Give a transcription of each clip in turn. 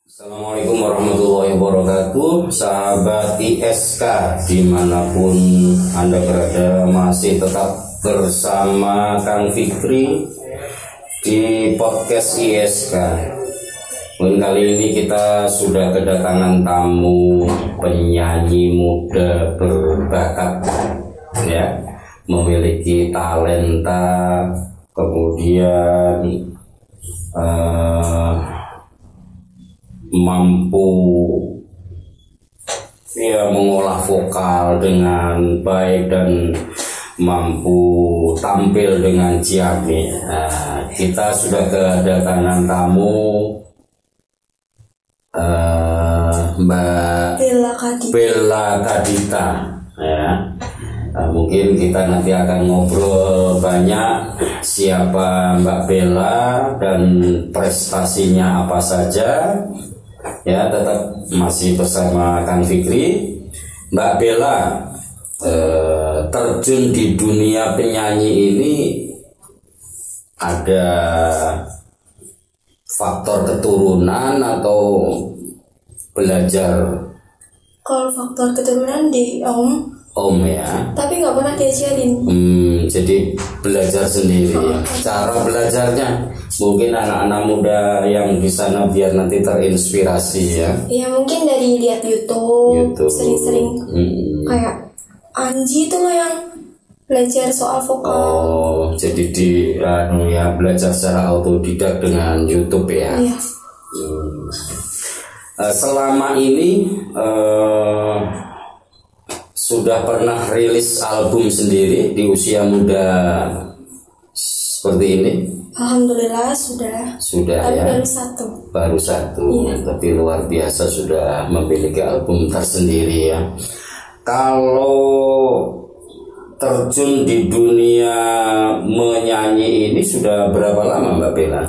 Assalamualaikum warahmatullahi wabarakatuh. Sahabat ISK dimanapun Anda berada, masih tetap bersama Kang Fikri di podcast ISK. Kali ini kita sudah kedatangan tamu penyanyi muda berbakat, ya, memiliki talenta, kemudian mampu mengolah vokal dengan baik dan mampu tampil dengan ciamik. Kita sudah kedatangan tamu Mbak Bella Kadita, ya. Mungkin kita nanti akan ngobrol banyak siapa Mbak Bella dan prestasinya apa saja. Ya, tetap masih bersama Kang Fikri. Mbak Bella terjun di dunia penyanyi ini ada faktor keturunan atau belajar? Kalau faktor keturunan di Om ya. Tapi nggak pernah diajarin. Jadi belajar sendiri ya. Cara belajarnya mungkin anak-anak muda yang di sana biar nanti terinspirasi ya. Ya mungkin dari lihat YouTube. Sering-sering kayak Anji itu loh yang belajar soal vokal. Oh, jadi belajar secara autodidak dengan YouTube ya. Iya. Selama ini sudah pernah rilis album sendiri di usia muda seperti ini? Alhamdulillah sudah. Sudah ya. Baru satu. Iya. Tapi luar biasa sudah memiliki album tersendiri ya. Kalau terjun di dunia menyanyi ini sudah berapa lama Mbak Bella?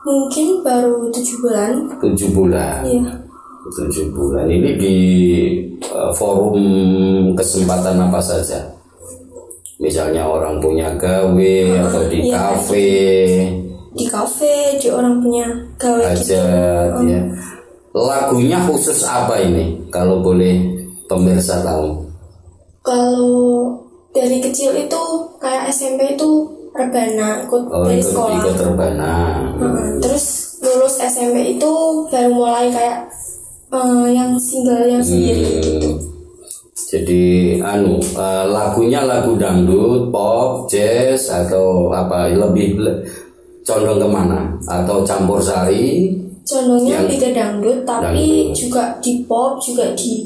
Mungkin baru 7 bulan. 7 bulan. Iya. 7 bulan ini di forum kesempatan apa saja? Misalnya orang punya gawe atau di kafe. Di kafe, di orang punya gawe aja gitu. Ya. Lagunya khusus apa ini? Kalau boleh pemirsa tahu. Kalau dari kecil itu kayak SMP itu rebana, ikut dari sekolah. Ikut rebana. Terus lulus SMP itu baru mulai kayak yang single yang sendiri gitu. Jadi lagunya lagu dangdut, pop, jazz atau apa? Lebih condong kemana? Atau campur sari? Condongnya lebih ke dangdut, tapi juga di pop, juga di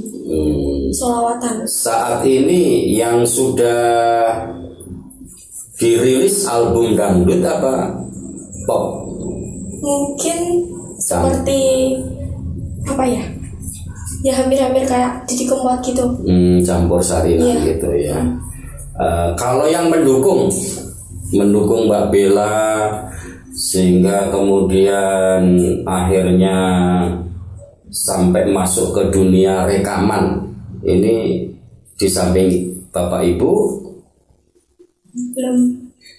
sholawatan. Saat ini yang sudah dirilis album dangdut apa pop? Mungkin seperti apa ya? Ya hampir-hampir kayak Didi Kempot gitu. Campur sari gitu ya. Kalau yang mendukung Mbak Bella sehingga kemudian akhirnya sampai masuk ke dunia rekaman, ini di samping Bapak Ibu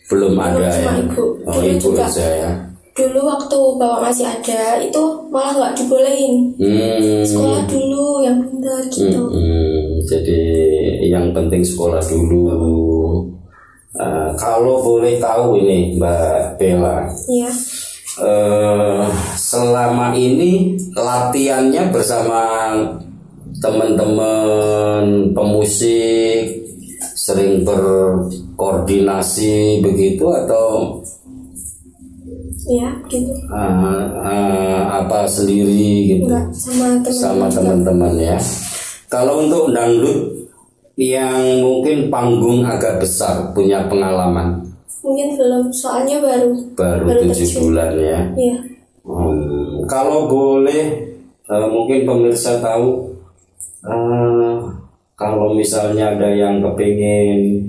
belum ada ya. Ibu. Ibu aja ya. Dulu waktu bapak masih ada itu malah nggak dibolehin. Sekolah dulu yang benar gitu. Jadi yang penting sekolah dulu. Kalau boleh tahu ini Mbak Bella, iya. Selama ini latihannya bersama teman-teman pemusik, sering berkoordinasi begitu atau? Iya, gitu. Apa sendiri gitu? Enggak, sama teman-teman ya. Kalau untuk dangdut yang mungkin panggung agak besar, punya pengalaman? Mungkin belum, soalnya baru 7 bulan ya. Iya. Kalau boleh mungkin pemirsa tahu, kalau misalnya ada yang kepingin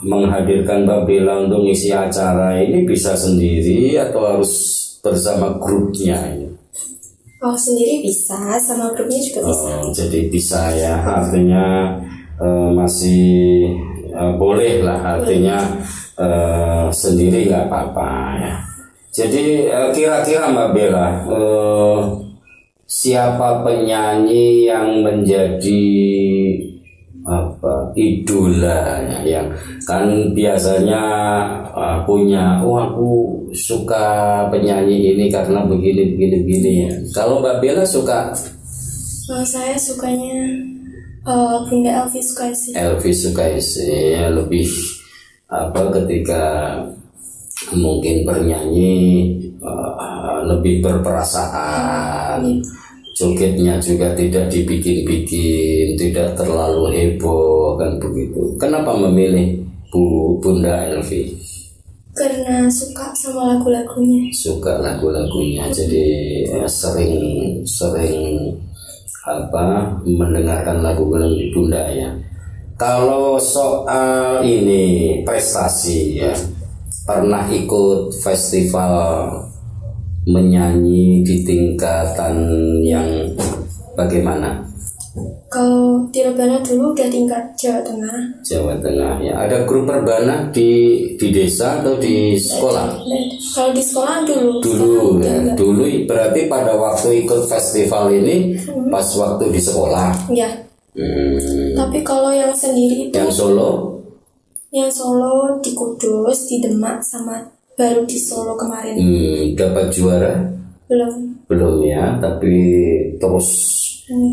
menghadirkan Mbak Bella untuk ngisi acara ini, bisa sendiri atau harus bersama grupnya ini? Oh, sendiri bisa, sama grupnya juga bisa. Jadi bisa ya, artinya masih boleh lah, artinya sendiri nggak apa-apa ya. Jadi kira-kira Mbak Bella, siapa penyanyi yang menjadi idola yang kan biasanya punya, aku suka penyanyi ini karena begini ya. Kalau Mbak Bella suka? Saya sukanya Bunda Elvi Sukaesih. Elvi Sukaesih ya, lebih ketika mungkin bernyanyi lebih berperasaan. Jogetnya juga tidak dibikin-bikin, tidak terlalu heboh kan begitu. Kenapa memilih Bunda Elvi? Karena suka sama lagu-lagunya. Suka lagu-lagunya, jadi sering mendengarkan lagu-lagu Bunda ya. Kalau soal ini prestasi ya, pernah ikut festival menyanyi di tingkatan yang bagaimana? Kalau di Rebana dulu udah tingkat Jawa Tengah. Jawa Tengah ya. Ada grup Rebana di desa atau di sekolah? Kalau di sekolah dulu. Dulu berarti pada waktu ikut festival ini pas waktu di sekolah. Ya. Tapi kalau yang sendiri itu. Yang Solo? Yang Solo di Kudus, di Demak, sama baru di Solo kemarin. Dapat juara? Belum ya, tapi terus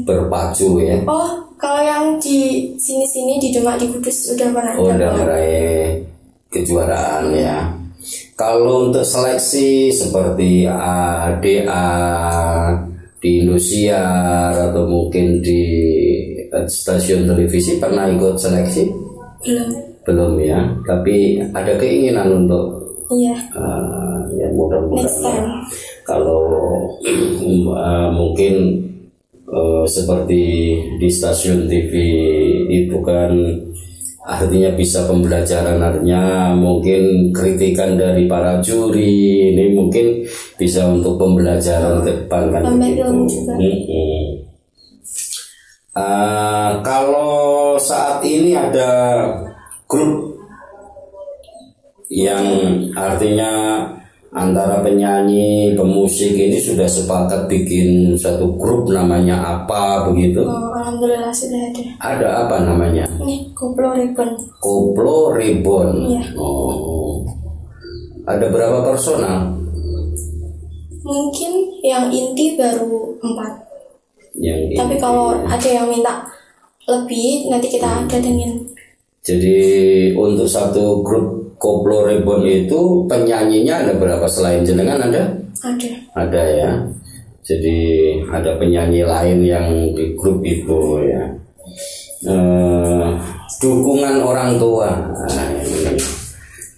berpacu ya. Oh, kalau yang di sini di Demak, di Kudus udah pernah. Udah meraih kejuaraan ya. Kalau untuk seleksi seperti ADA di Indosiar atau mungkin di stasiun televisi pernah ikut seleksi? Belum ya, tapi ada keinginan untuk. Iya. Ya mudah-mudahan kalau mungkin seperti di stasiun TV itu kan artinya bisa pembelajaran, artinya mungkin kritikan dari para juri ini mungkin bisa untuk pembelajaran ke depan kan begitu. Kalau saat ini ada grup yang artinya antara penyanyi, pemusik ini sudah sepakat bikin satu grup, namanya apa begitu? Alhamdulillah sudah ada. Ada apa namanya? Nih, Koplo Ribbon. Koplo Ribbon. Ya. Ada berapa personal? Mungkin yang inti baru 4. Tapi Inti. kalau ada yang minta lebih, nanti kita datengin. Jadi untuk satu grup Koplo Ribbon itu penyanyinya ada berapa? Selain jenengan ada? Ada ya. Jadi ada penyanyi lain yang di grup itu ya. Dukungan orang tua.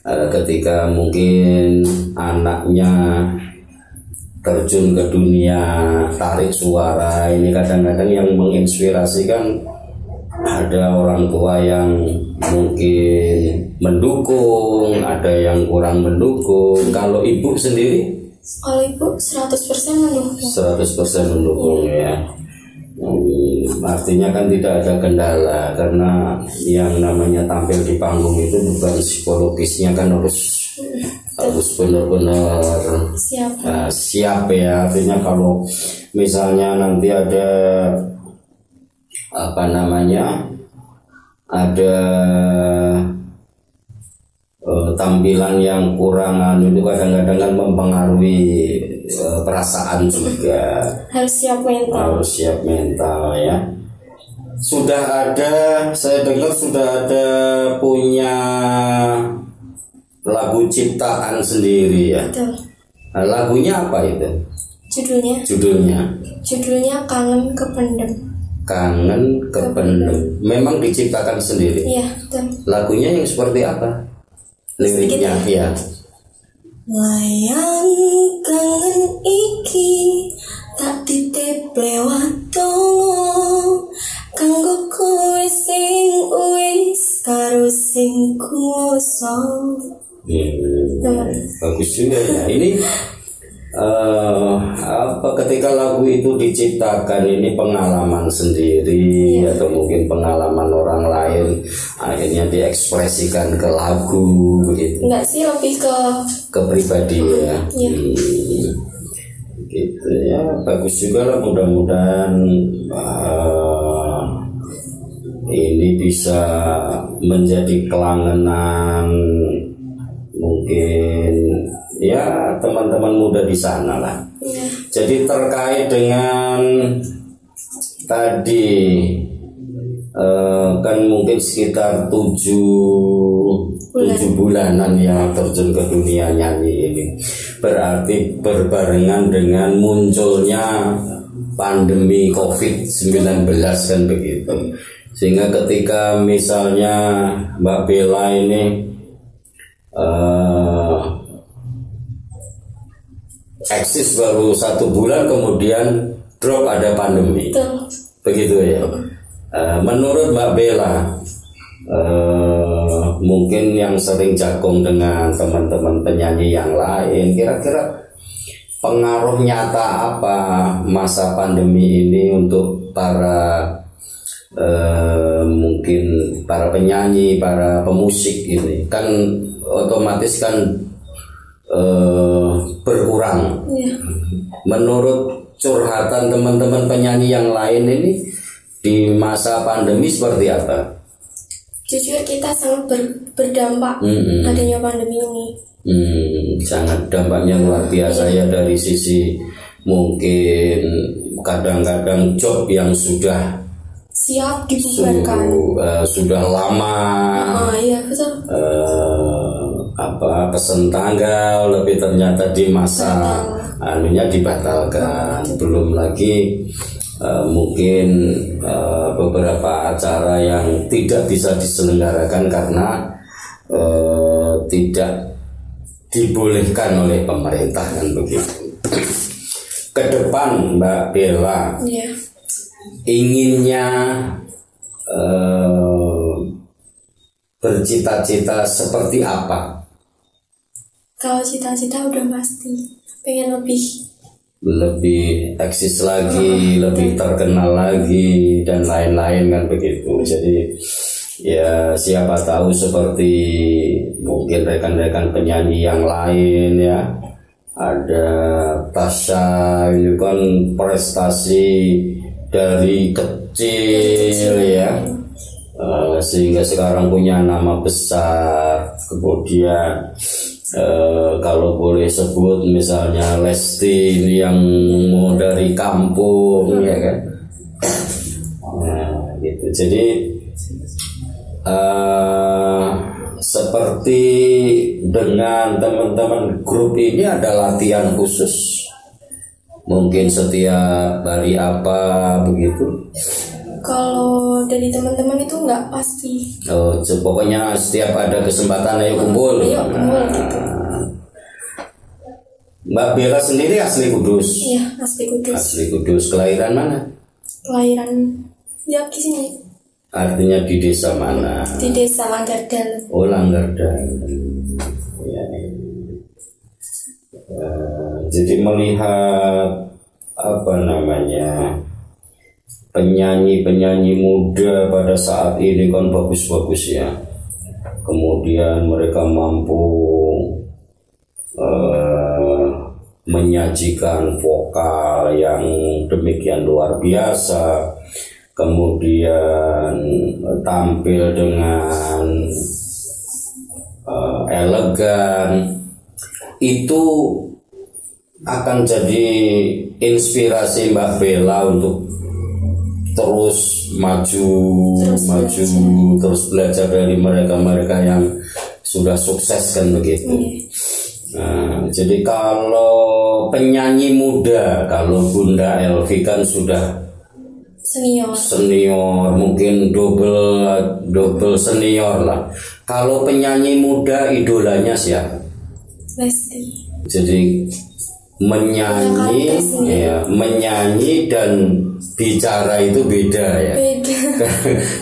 Ketika mungkin anaknya terjun ke dunia tarik suara ini, kadang-kadang yang menginspirasi kan ada orang tua yang mungkin mendukung, ada yang kurang mendukung. Kalau ibu sendiri? Kalau ibu 100% mendukung. 100% mendukung ya. Artinya kan tidak ada kendala, karena yang namanya tampil di panggung itu bukan psikologisnya kan harus benar-benar siap ya. Artinya kalau misalnya nanti ada ada tampilan yang kurang itu kadang-kadang kan mempengaruhi perasaan juga. Harus siap mental ya. Saya dengar sudah ada punya lagu ciptaan sendiri ya. Betul. Nah, lagunya apa itu? Judulnya Kangen Kependem. Kangen Kependem. Memang diciptakan sendiri. Iya, betul. Lagunya yang seperti apa? Liriknya ya. Layang kangen iki tak titip lewat tongo, kanggo kowe sing wis karo sing kuoso. Bagus juga ya. Ini ketika lagu itu diciptakan ini pengalaman sendiri atau mungkin pengalaman orang lain akhirnya diekspresikan ke lagu begitu? Enggak sih, lebih ke pribadi ya. Gitu ya, bagus juga lah, mudah-mudahan ini bisa menjadi kelangenan mungkin ya teman-teman muda di sana lah. Jadi terkait dengan tadi kan mungkin sekitar 7 bulanan yang terjun ke dunia nyanyi ini, berarti berbarengan dengan munculnya pandemi COVID-19 kan begitu. Sehingga ketika misalnya Mbak Bella ini eksis baru 1 bulan kemudian drop, ada pandemi. Begitu ya. Menurut Mbak Bella, mungkin yang sering jagung dengan teman-teman penyanyi yang lain, kira-kira pengaruh nyata apa masa pandemi ini untuk para mungkin para penyanyi, para pemusik ini? Kan otomatis kan berkurang. Menurut curhatan teman-teman penyanyi yang lain ini, di masa pandemi seperti apa? Jujur kita sangat berdampak adanya pandemi ini. Sangat dampaknya luar biasa ya, dari sisi mungkin kadang-kadang job yang sudah siap dibubarkan, sudah lama. Iya betul. Pesen tanggal lebih ternyata di masa anunya dibatalkan. Belum lagi mungkin beberapa acara yang tidak bisa diselenggarakan karena tidak dibolehkan oleh pemerintah kan begitu. Ke depan Mbak Bella inginnya bercita-cita seperti apa? Kalau cita-cita udah pasti pengen lebih eksis lagi, lebih terkenal lagi dan lain-lain kan begitu. Jadi ya siapa tahu seperti mungkin rekan-rekan penyanyi yang lain ya. Ada Tasya, ini kan prestasi dari kecil ya, sehingga sekarang punya nama besar. Kemudian kalau boleh sebut misalnya Lesti ini yang mau dari kampung ya kan. Nah gitu. Jadi seperti dengan teman-teman grup ini ada latihan khusus, mungkin setiap hari apa begitu? Kalau dari teman-teman itu nggak pasti. Pokoknya setiap ada kesempatan ayo kumpul. Ayo kumpul gitu. Mbak Bella sendiri asli Kudus. Iya, asli Kudus. Asli Kudus. Kelahiran mana? Kelahiran ya di sini. Artinya di desa mana? Di desa Langgardal. Oh, Langgardal. Ya. Jadi melihat apa namanya, penyanyi-penyanyi muda pada saat ini kan bagus-bagus ya. Kemudian mereka mampu menyajikan vokal yang demikian luar biasa. Kemudian tampil dengan elegan. Itu akan jadi inspirasi Mbak Bella untuk terus maju, terus belajar dari mereka-mereka yang sudah sukses kan begitu. Nah, jadi kalau penyanyi muda, kalau Bunda Elvi kan sudah senior, mungkin double senior lah. Kalau penyanyi muda idolanya siapa? Lesti. Jadi menyanyi dan bicara itu beda ya. Beda.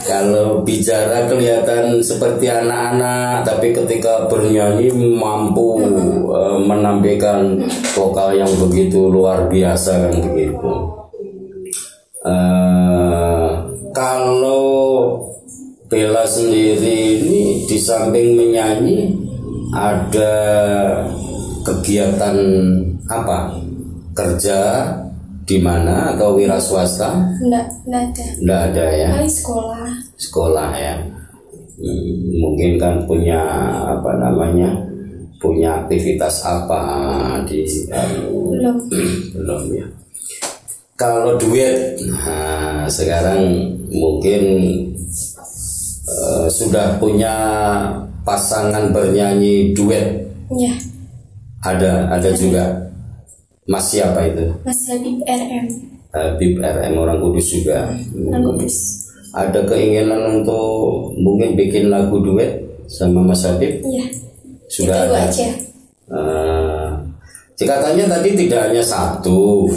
Kalau bicara kelihatan seperti anak-anak, tapi ketika bernyanyi mampu menampilkan vokal yang begitu luar biasa kan begitu. Kalau Bella sendiri ini di samping menyanyi ada kegiatan apa? Kerja di mana atau wira swasta? Enggak ada. Enggak ada ya. Sekolah. Sekolah ya. Mungkin kan punya apa namanya? Punya aktivitas apa di belum ya. Kalau duet, nah, sekarang mungkin sudah punya pasangan bernyanyi duet. Ya. Ada juga. Mas siapa itu? Mas Habib RM. Habib RM orang Kudus juga. Orang Kudus. Ada keinginan untuk mungkin bikin lagu duet sama Mas Habib? Iya. Sudah itu ada. Aja. Katanya tadi tidak hanya satu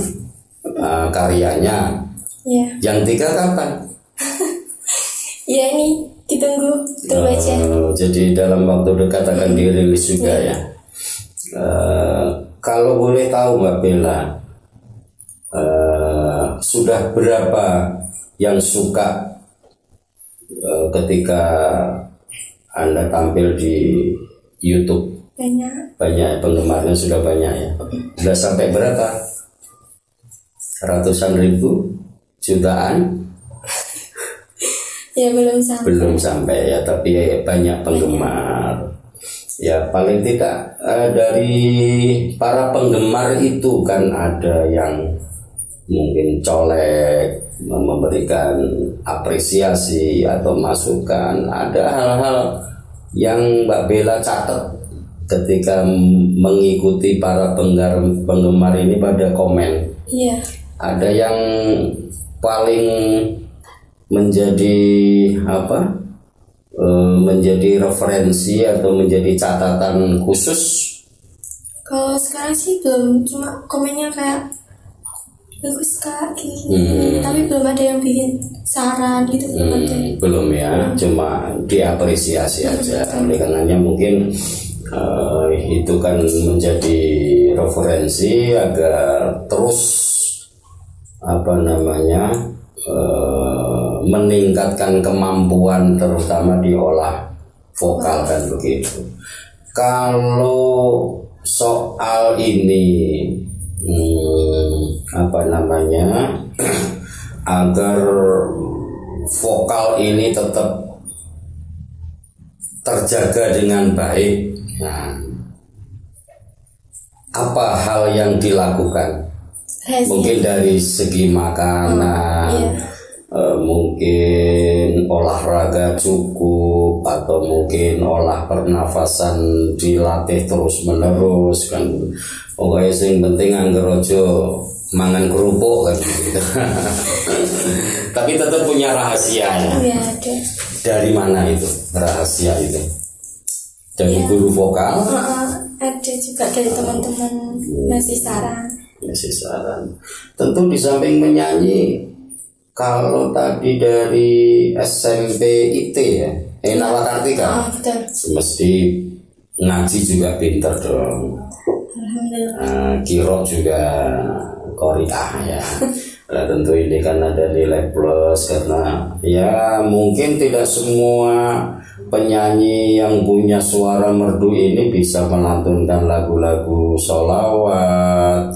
karyanya. Iya. Yang 3 kapan? Ya ini tunggu aja. Jadi dalam waktu dekat akan dirilis juga ya. Kalau boleh tahu Mbak Bella, sudah berapa yang suka ketika Anda tampil di YouTube? Banyak penggemarnya, sudah banyak ya. Sudah sampai berapa? Ratusan ribu? Jutaan? Ya belum sampai. Belum sampai ya, tapi banyak penggemar. Ya paling tidak dari para penggemar itu kan ada yang mungkin colek, memberikan apresiasi atau masukan. Ada hal-hal yang Mbak Bella catat ketika mengikuti para penggemar ini pada komen. Iya. Ada yang paling menjadi apa? Menjadi referensi atau menjadi catatan khusus? Kalau sekarang sih belum, cuma komennya kayak bagus kak gini, tapi belum ada yang bikin saran gitu. Belum ya, cuma diapresiasi aja. Oleh karenanya mungkin itu kan menjadi referensi agar terus apa namanya meningkatkan kemampuan terutama diolah vokal kan begitu. Kalau soal ini apa namanya agar vokal ini tetap terjaga dengan baik, nah, apa hal yang dilakukan? Mungkin dari segi makanan, mungkin olahraga cukup, atau mungkin olah pernafasan dilatih terus menerus kan. Pokoknya yang penting angger ojo mangan kerupuk kan gitu. Tapi tetap punya rahasia ya. Ada. Dari mana itu rahasia itu? Dari guru vokal? Ada juga dari teman-teman ngasih saran. Ngasih saran. Tentu di samping menyanyi, kalau tadi dari SMP IT ya, Nawat Kartika, mesti ngaji juga pinter dong. Kiro juga Qori'ah ya. Nah, tentu ini kan ada nilai plus karena ya mungkin tidak semua penyanyi yang punya suara merdu ini bisa melantunkan lagu-lagu sholawat,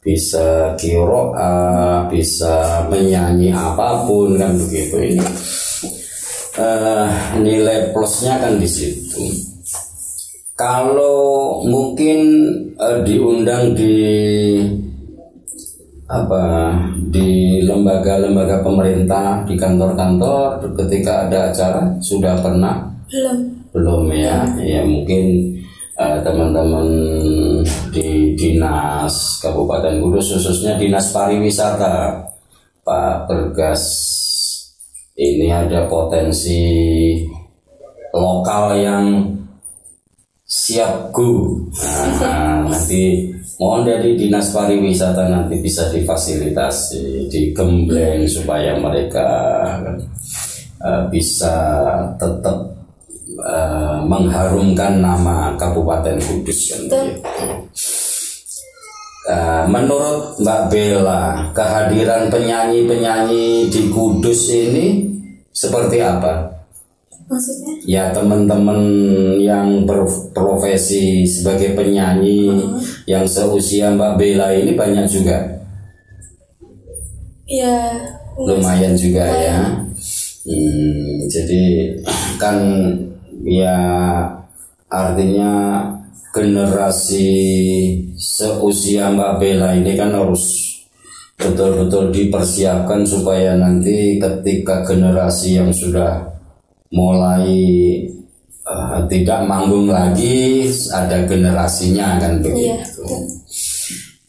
bisa qiraah, bisa menyanyi apapun kan begitu. Ini nilai plusnya kan di situ. Kalau mungkin diundang di di lembaga-lembaga pemerintah, di kantor-kantor, ketika ada acara sudah pernah? Belum ya. Ya mungkin teman-teman di Dinas Kabupaten Kudus, khususnya Dinas Pariwisata, Pak Bergas, ini ada potensi lokal yang siap go. Nanti mohon dari Dinas Pariwisata nanti bisa difasilitasi, digembleng supaya mereka bisa tetap mengharumkan nama Kabupaten Kudus kan begitu. Menurut Mbak Bella, kehadiran penyanyi-penyanyi di Kudus ini seperti apa? Maksudnya? Ya teman-teman yang berprofesi sebagai penyanyi yang seusia Mbak Bella ini banyak juga. Ya. Lumayan juga ya. Jadi kan ya artinya generasi seusia Mbak Bella ini kan harus betul-betul dipersiapkan supaya nanti ketika generasi yang sudah mulai tidak manggung lagi ada generasinya kan begitu. Iya.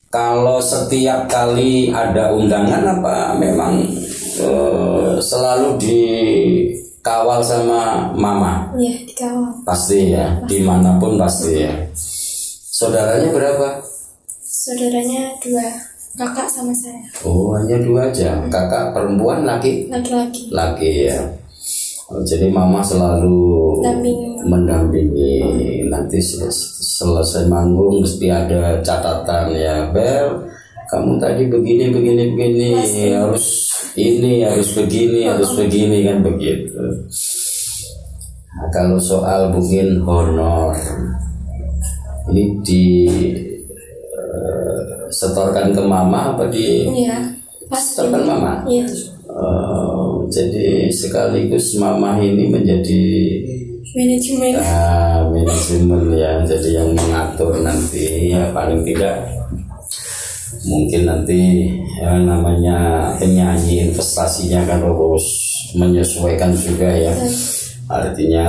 Kalau setiap kali ada undangan apa memang selalu dikawal sama mama? Iya, dikawal. Pasti ya, dimanapun pasti ya. Saudaranya berapa? Saudaranya 2, kakak sama saya. Oh, hanya 2 aja. Kakak perempuan, laki? Laki-laki. Laki ya. Oh, jadi mama selalu mendampingi. Nanti selesai manggung mesti ada catatan ya, Bel. Kamu tadi begini, harus ini, harus begini, harus begini kan begitu. Nah, kalau soal mungkin honor, ini setorkan ke mama apa di? Iya, setorkan mama. Iya. Jadi sekaligus mama ini menjadi manajemen ya, jadi yang mengatur nanti ya paling tidak. Mungkin nanti ya, namanya penyanyi investasinya kan harus menyesuaikan juga ya. Artinya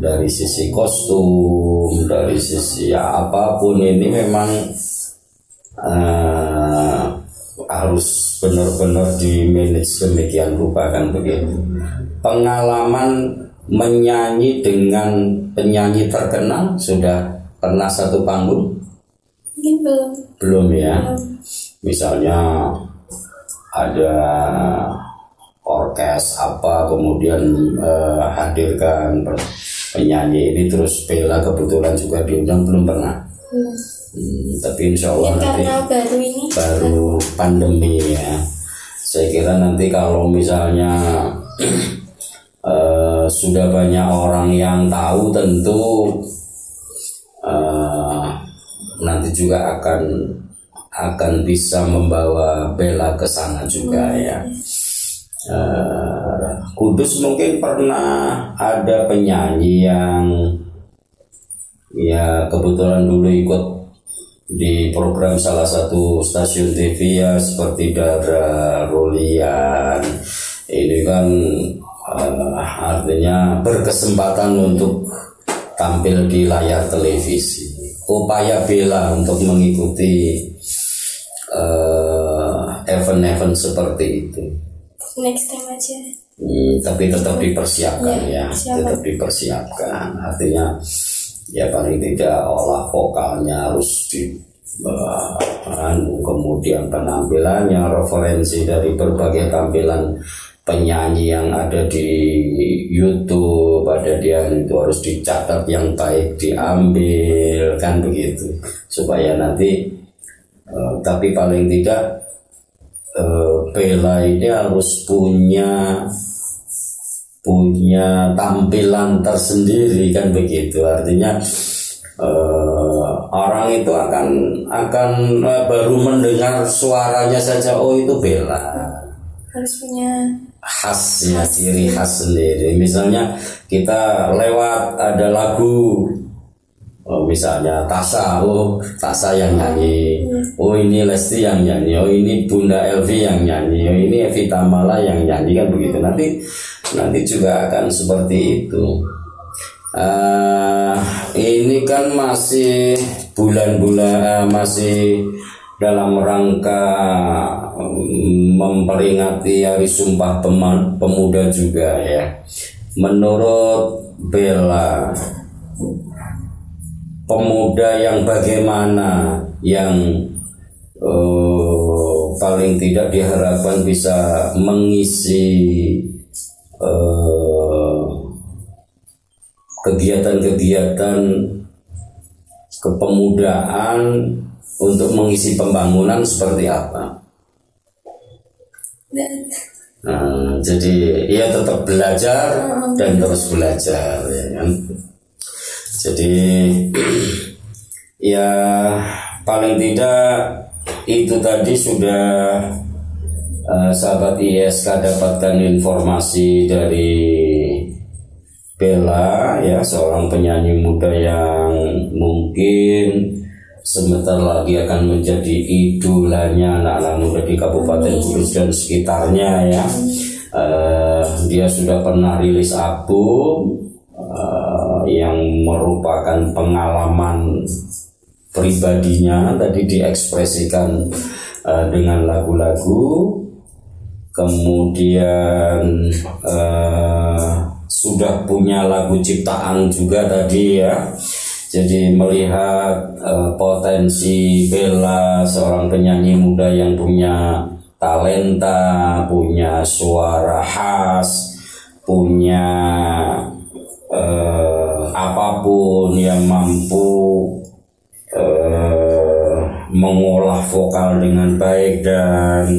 dari sisi kostum, dari sisi ya, apapun ini memang harus benar-benar di manage demikian rupa kan begitu. Pengalaman menyanyi dengan penyanyi terkenal sudah pernah satu panggung? Mungkin belum ya. Misalnya ada orkes apa kemudian hadirkan penyanyi ini terus Bella kebetulan juga diundang, belum pernah. Tapi insya Allah nanti baru pandemi ya. Saya kira nanti kalau misalnya sudah banyak orang yang tahu tentu nanti juga akan bisa membawa Bella ke sana juga ya. Kudus mungkin pernah ada penyanyi yang ya kebetulan dulu ikut di program salah satu stasiun TV ya, seperti Dara Rolian. Ini kan artinya berkesempatan untuk tampil di layar televisi. Upaya Bella untuk mengikuti event-event seperti itu. Next time aja. Tapi tetap dipersiapkan ya, tetap dipersiapkan. Artinya ya paling tidak olah vokalnya harus kemudian penampilannya, referensi dari berbagai tampilan penyanyi yang ada di YouTube, ada dia itu harus dicatat yang baik, diambil kan begitu, supaya nanti tapi paling tidak Bella ini harus punya tampilan tersendiri kan begitu. Artinya orang itu akan baru mendengar suaranya saja, oh itu Bella, harus punya khasnya, ciri khas sendiri. Misalnya kita lewat ada lagu, misalnya Tasya, oh Tasya yang nyanyi, oh ini Lesti yang nyanyi, oh ini Bunda Elvi yang nyanyi, oh ini Evita Mala yang nyanyi kan begitu. Nanti juga akan seperti itu. Ini kan masih bulan-bulan, masih dalam rangka memperingati Hari Sumpah Pemuda juga ya. Menurut Bella, pemuda yang bagaimana yang paling tidak diharapkan bisa mengisi kegiatan-kegiatan kepemudaan untuk mengisi pembangunan seperti apa? Jadi ia tetap belajar dan terus belajar, ya kan? Jadi ya paling tidak itu tadi sudah sahabat ISK dapatkan informasi dari Bella, ya, seorang penyanyi muda yang mungkin sebentar lagi akan menjadi idolanya anak-anak muda di Kabupaten Kudus dan sekitarnya, ya. Dia sudah pernah rilis album yang merupakan pengalaman pribadinya, tadi diekspresikan dengan lagu-lagu. Kemudian sudah punya lagu ciptaan juga tadi, ya. Jadi melihat potensi Bella, seorang penyanyi muda yang punya talenta, punya suara khas, punya apapun, yang mampu mengolah vokal dengan baik dan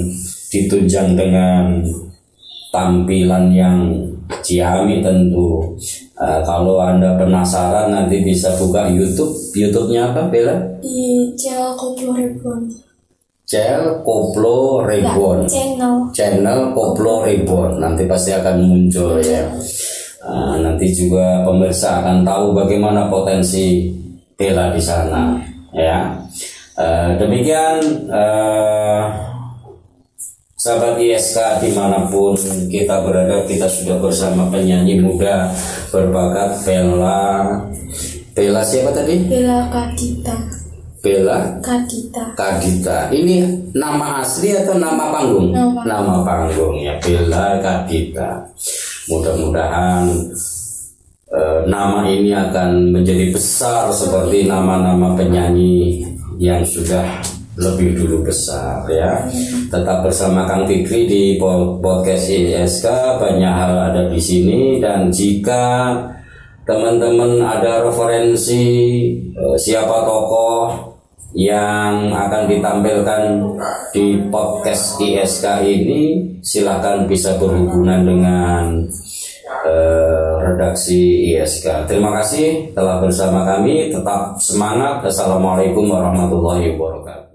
ditunjang dengan tampilan yang ciami tentu. Kalau Anda penasaran nanti bisa buka YouTube-nya apa, Bella? Di Cel Koplo Reborn. Cel Koplo Reborn. Channel Koplo Reborn. Nanti pasti akan muncul, ya. Nanti juga pemirsa akan tahu bagaimana potensi Bella di sana, ya. Demikian sahabat ISK dimanapun kita berada, kita sudah bersama penyanyi muda berbakat Bella siapa tadi? Bella Kadita. Bella Kadita. Ini nama asli atau nama panggung? Nama panggung, ya, Bella Kadita. Mudah-mudahan nama ini akan menjadi besar seperti nama-nama penyanyi yang sudah lebih dulu besar, ya. Tetap bersama Kang Fikri di podcast ISK, banyak hal ada di sini. Dan jika teman-teman ada referensi siapa tokoh yang akan ditampilkan di podcast ISK ini, silakan bisa berhubungan dengan redaksi ISK. Terima kasih telah bersama kami. Tetap semangat. Assalamualaikum warahmatullahi wabarakatuh.